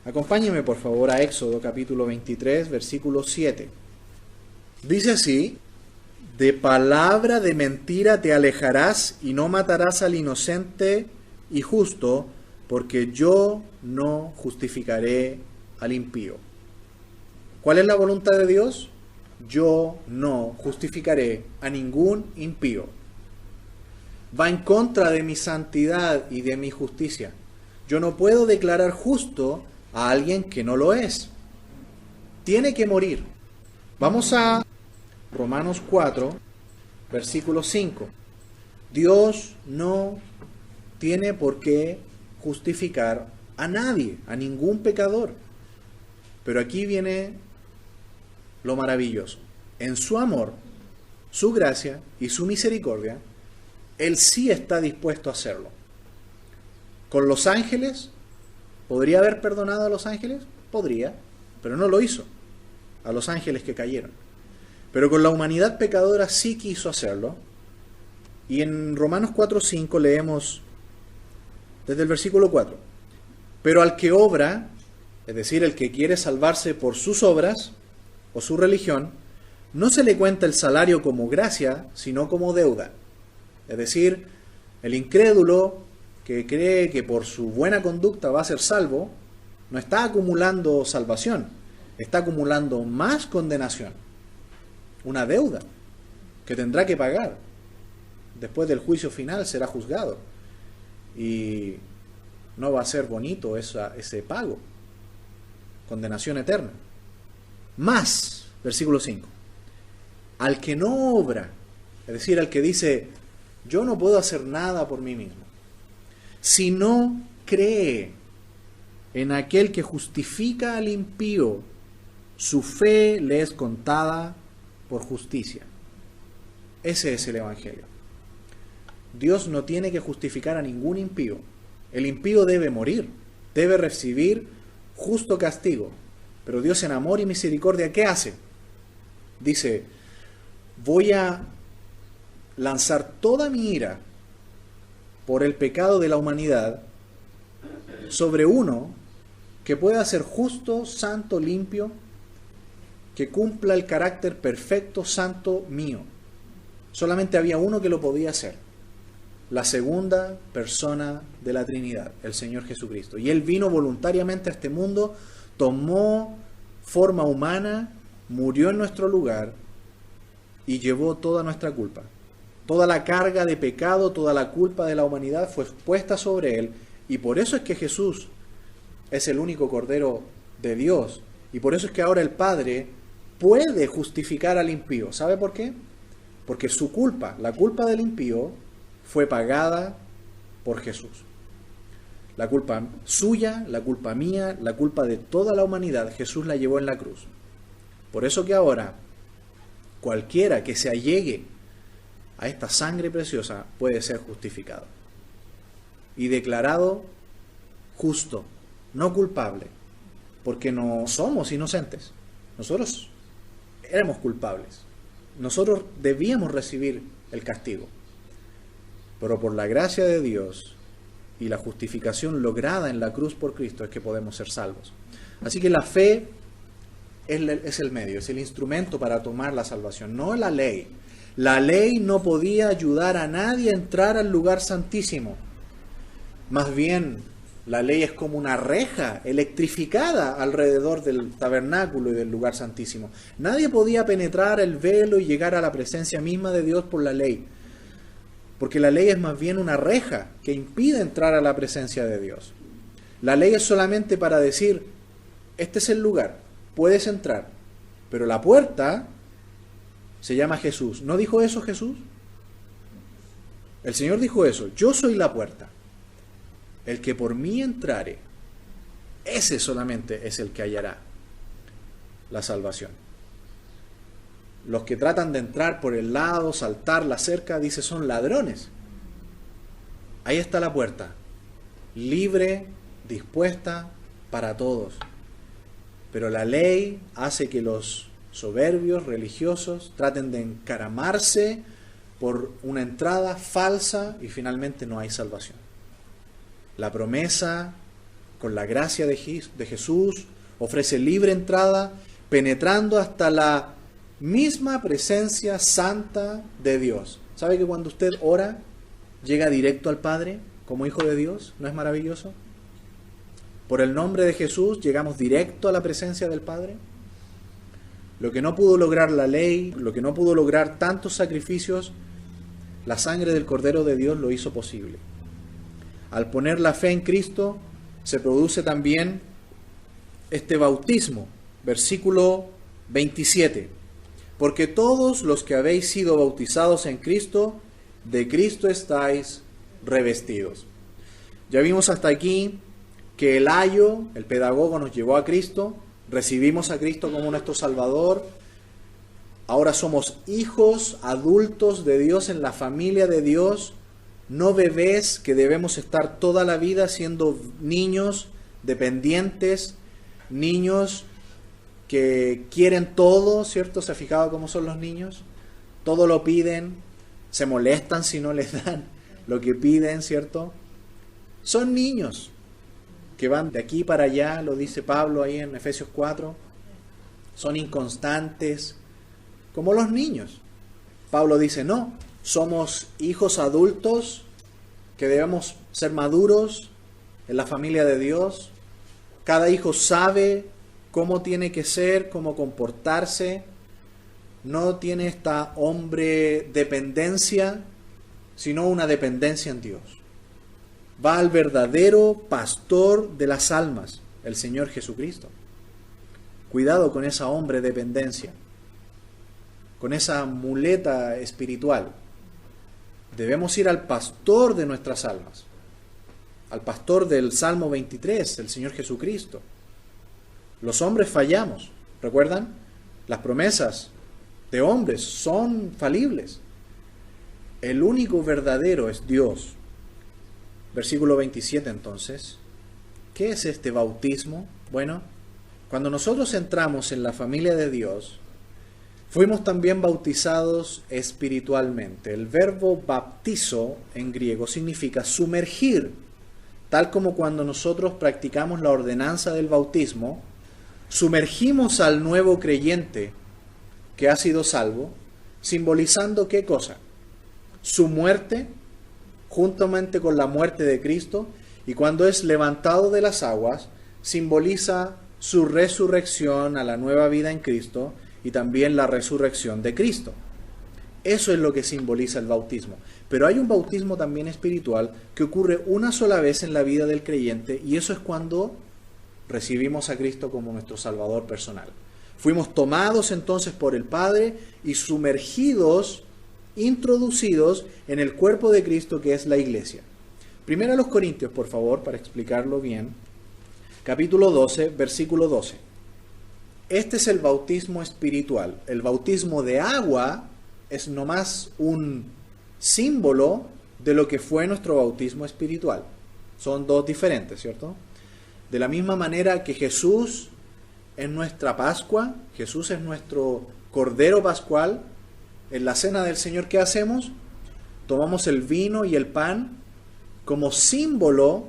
Acompáñeme por favor a Éxodo capítulo 23, versículo 7. Dice así: de palabra de mentira te alejarás y no matarás al inocente y justo, porque yo no justificaré al impío. ¿Cuál es la voluntad de Dios? Yo no justificaré a ningún impío. Va en contra de mi santidad y de mi justicia. Yo no puedo declarar justo a alguien que no lo es. Tiene que morir. Vamos a Romanos 4, versículo 5. Dios no tiene por qué justificar a nadie, a ningún pecador. Pero aquí viene lo maravilloso. En su amor, su gracia y su misericordia, Él sí está dispuesto a hacerlo. Con los ángeles, ¿podría haber perdonado a los ángeles? Podría, pero no lo hizo. A los ángeles que cayeron. Pero con la humanidad pecadora sí quiso hacerlo. Y en Romanos 4:5 leemos desde el versículo 4. Pero al que obra, es decir, el que quiere salvarse por sus obras o su religión, no se le cuenta el salario como gracia, sino como deuda. Es decir, el incrédulo que cree que por su buena conducta va a ser salvo, no está acumulando salvación, está acumulando más condenación. Una deuda que tendrá que pagar. Después del juicio final será juzgado. Y no va a ser bonito ese pago. Condenación eterna. Más, versículo 5. Al que no obra, es decir, al que dice, yo no puedo hacer nada por mí mismo, si no cree en aquel que justifica al impío, su fe le es contada por justicia. Ese es el Evangelio. Dios no tiene que justificar a ningún impío. El impío debe morir, debe recibir justo castigo. Pero Dios en amor y misericordia, ¿qué hace? Dice, voy a lanzar toda mi ira por el pecado de la humanidad sobre uno que pueda ser justo, santo, limpio, que cumpla el carácter perfecto, santo mío. Solamente había uno que lo podía hacer. La segunda persona de la Trinidad, el Señor Jesucristo. Y Él vino voluntariamente a este mundo, tomó forma humana, murió en nuestro lugar y llevó toda nuestra culpa. Toda la carga de pecado, toda la culpa de la humanidad fue puesta sobre Él. Y por eso es que Jesús es el único Cordero de Dios. Y por eso es que ahora el Padre puede justificar al impío. ¿Sabe por qué? Porque su culpa, la culpa del impío, fue pagada por Jesús. La culpa suya, la culpa mía, la culpa de toda la humanidad, Jesús la llevó en la cruz. Por eso que ahora cualquiera que se allegue a esta sangre preciosa puede ser justificado y declarado justo, no culpable, porque no somos inocentes. Nosotros éramos culpables. Nosotros debíamos recibir el castigo. Pero por la gracia de Dios y la justificación lograda en la cruz por Cristo es que podemos ser salvos. Así que la fe es el medio, es el instrumento para tomar la salvación, no la ley. La ley no podía ayudar a nadie a entrar al lugar santísimo. Más bien, la ley es como una reja electrificada alrededor del tabernáculo y del lugar santísimo. Nadie podía penetrar el velo y llegar a la presencia misma de Dios por la ley. Porque la ley es más bien una reja que impide entrar a la presencia de Dios. La ley es solamente para decir, este es el lugar, puedes entrar. Pero la puerta se llama Jesús. ¿No dijo eso Jesús? El Señor dijo eso, yo soy la puerta. El que por mí entrare, ese solamente es el que hallará la salvación. Los que tratan de entrar por el lado, saltar la cerca, dice, son ladrones. Ahí está la puerta, libre, dispuesta para todos. Pero la ley hace que los soberbios religiosos traten de encaramarse por una entrada falsa y finalmente no hay salvación. La promesa, con la gracia de Jesús, ofrece libre entrada, penetrando hasta la misma presencia santa de Dios. ¿Sabe que cuando usted ora, llega directo al Padre como hijo de Dios? ¿No es maravilloso? Por el nombre de Jesús llegamos directo a la presencia del Padre. Lo que no pudo lograr la ley, lo que no pudo lograr tantos sacrificios, la sangre del Cordero de Dios lo hizo posible. Al poner la fe en Cristo, se produce también este bautismo. Versículo 27. Porque todos los que habéis sido bautizados en Cristo, de Cristo estáis revestidos. Ya vimos hasta aquí que el ayo, el pedagogo, nos llevó a Cristo, recibimos a Cristo como nuestro Salvador, ahora somos hijos adultos de Dios en la familia de Dios, no bebés que debemos estar toda la vida siendo niños dependientes, niños que quieren todo, ¿cierto? ¿Se ha fijado cómo son los niños? Todo lo piden, se molestan si no les dan lo que piden, ¿cierto? Son niños que van de aquí para allá, lo dice Pablo ahí en Efesios 4, son inconstantes, como los niños. Pablo dice, no, somos hijos adultos que debemos ser maduros en la familia de Dios. Cada hijo sabe cómo tiene que ser, cómo comportarse. No tiene esta hombre dependencia, sino una dependencia en Dios. Va al verdadero pastor de las almas, el Señor Jesucristo. Cuidado con esa hombre dependencia, con esa muleta espiritual. Debemos ir al pastor de nuestras almas, al pastor del Salmo 23, el Señor Jesucristo. Los hombres fallamos, ¿recuerdan? Las promesas de hombres son falibles. El único verdadero es Dios. Versículo 27 entonces. ¿Qué es este bautismo? Bueno, cuando nosotros entramos en la familia de Dios, fuimos también bautizados espiritualmente. El verbo baptizo en griego significa sumergir, tal como cuando nosotros practicamos la ordenanza del bautismo, Sumergimos al nuevo creyente que ha sido salvo, simbolizando ¿qué cosa? Su muerte, juntamente con la muerte de Cristo, y cuando es levantado de las aguas, simboliza su resurrección a la nueva vida en Cristo y también la resurrección de Cristo. Eso es lo que simboliza el bautismo. Pero hay un bautismo también espiritual que ocurre una sola vez en la vida del creyente, y eso es cuando recibimos a Cristo como nuestro Salvador personal. Fuimos tomados entonces por el Padre y sumergidos, introducidos en el cuerpo de Cristo, que es la iglesia. Primero a los Corintios, por favor, para explicarlo bien. Capítulo 12, versículo 12. Este es el bautismo espiritual. El bautismo de agua es nomás un símbolo de lo que fue nuestro bautismo espiritual. Son dos diferentes, ¿cierto? De la misma manera que Jesús es nuestra Pascua, Jesús es nuestro Cordero Pascual, en la cena del Señor, ¿qué hacemos? Tomamos el vino y el pan como símbolo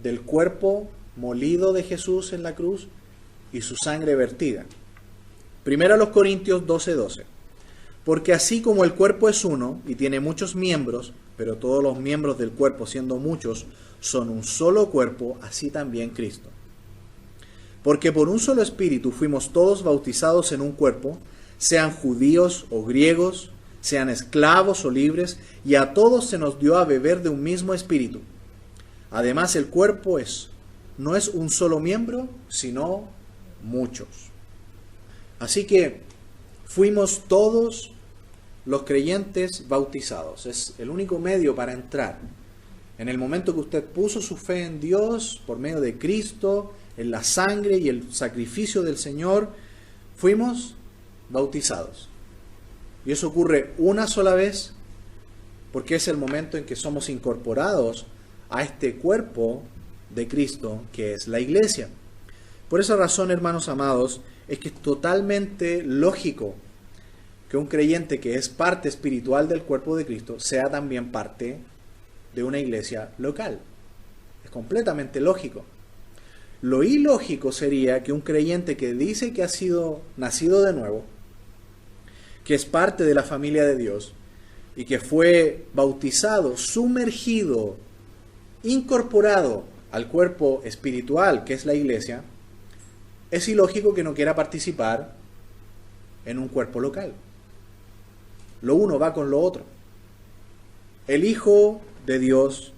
del cuerpo molido de Jesús en la cruz y su sangre vertida. Primero a los Corintios 12:12. Porque así como el cuerpo es uno y tiene muchos miembros, pero todos los miembros del cuerpo, siendo muchos, son un solo cuerpo, así también Cristo. Porque por un solo espíritu fuimos todos bautizados en un cuerpo, sean judíos o griegos, sean esclavos o libres, y a todos se nos dio a beber de un mismo espíritu. Además, el cuerpo no es un solo miembro, sino muchos. Así que fuimos todos los creyentes bautizados. Es el único medio para entrar. En el momento que usted puso su fe en Dios, por medio de Cristo, en la sangre y el sacrificio del Señor, fuimos bautizados. Y eso ocurre una sola vez, porque es el momento en que somos incorporados a este cuerpo de Cristo, que es la iglesia. Por esa razón, hermanos amados, es que es totalmente lógico que un creyente que es parte espiritual del cuerpo de Cristo sea también parte de una iglesia local. Es completamente lógico. Lo ilógico sería que un creyente que dice que ha sido nacido de nuevo, que es parte de la familia de Dios y que fue bautizado, sumergido, incorporado al cuerpo espiritual que es la iglesia, es ilógico que no quiera participar en un cuerpo local. Lo uno va con lo otro. El Hijo de Dios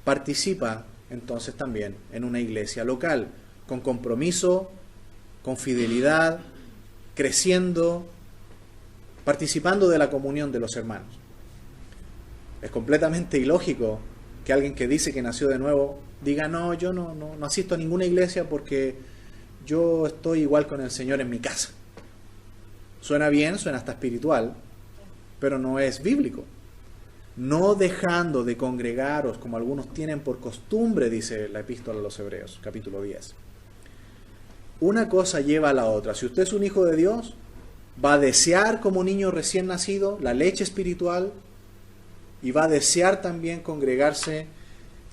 participa entonces también en una iglesia local, con compromiso, con fidelidad, creciendo, participando de la comunión de los hermanos. Es completamente ilógico que alguien que dice que nació de nuevo diga, no, yo no asisto a ninguna iglesia porque yo estoy igual con el Señor en mi casa. Suena bien, suena hasta espiritual, pero no es bíblico. No dejando de congregaros como algunos tienen por costumbre, dice la epístola a los Hebreos, capítulo 10. Una cosa lleva a la otra. Si usted es un hijo de Dios, va a desear como niño recién nacido la leche espiritual y va a desear también congregarse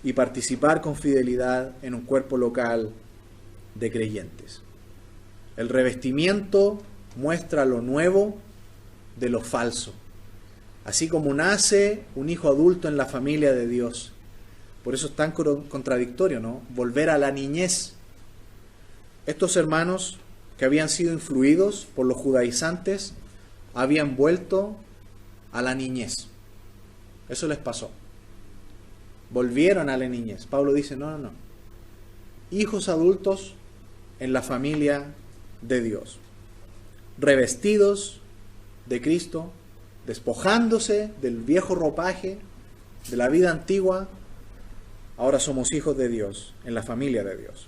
y participar con fidelidad en un cuerpo local de creyentes. El revestimiento muestra lo nuevo de lo falso. Así como nace un hijo adulto en la familia de Dios. Por eso es tan contradictorio, ¿no? Volver a la niñez. Estos hermanos que habían sido influidos por los judaizantes habían vuelto a la niñez. Eso les pasó. Volvieron a la niñez. Pablo dice, no. Hijos adultos en la familia de Dios. Revestidos de Cristo, despojándose del viejo ropaje, de la vida antigua, ahora somos hijos de Dios, en la familia de Dios.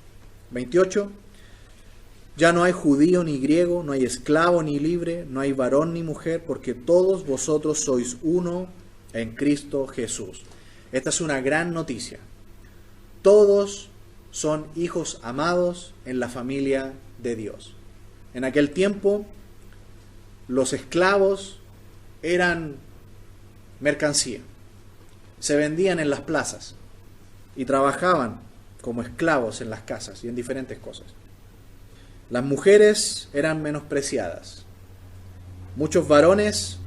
28. Ya no hay judío ni griego, no hay esclavo ni libre, no hay varón ni mujer, porque todos vosotros sois uno en Cristo Jesús. Esta es una gran noticia. Todos son hijos amados en la familia de Dios. En aquel tiempo, los esclavos eran mercancía. Se vendían en las plazas y trabajaban como esclavos en las casas y en diferentes cosas. Las mujeres eran menospreciadas. Muchos varones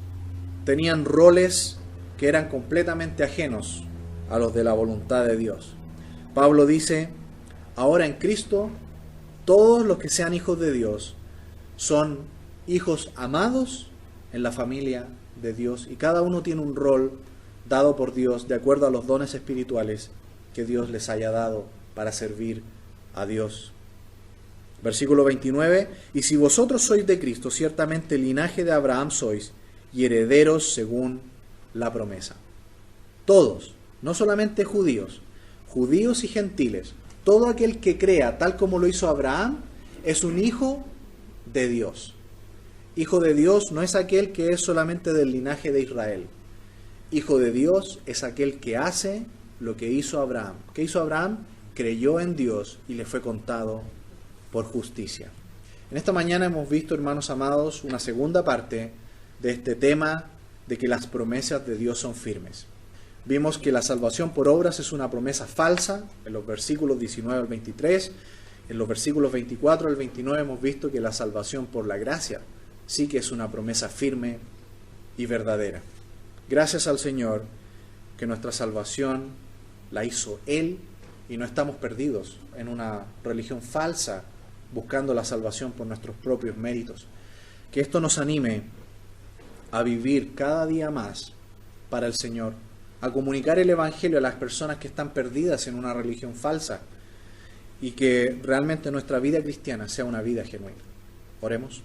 tenían roles que eran completamente ajenos a los de la voluntad de Dios. Pablo dice, ahora en Cristo, todos los que sean hijos de Dios son hijos amados en la familia de Dios, y cada uno tiene un rol dado por Dios de acuerdo a los dones espirituales que Dios les haya dado para servir a Dios. Versículo 29, y si vosotros sois de Cristo, ciertamente linaje de Abraham sois, y herederos según la promesa. Todos, no solamente judíos, judíos y gentiles, todo aquel que crea tal como lo hizo Abraham, es un hijo de Dios. Hijo de Dios no es aquel que es solamente del linaje de Israel. Hijo de Dios es aquel que hace lo que hizo Abraham. ¿Qué hizo Abraham? Creyó en Dios y le fue contado por justicia. En esta mañana hemos visto, hermanos amados, una segunda parte de este tema de que las promesas de Dios son firmes. Vimos que la salvación por obras es una promesa falsa en los versículos 19 al 23. En los versículos 24 al 29 hemos visto que la salvación por la gracia sí que es una promesa firme y verdadera. Gracias al Señor que nuestra salvación la hizo Él y no estamos perdidos en una religión falsa buscando la salvación por nuestros propios méritos. Que esto nos anime a vivir cada día más para el Señor, a comunicar el Evangelio a las personas que están perdidas en una religión falsa y que realmente nuestra vida cristiana sea una vida genuina. Oremos.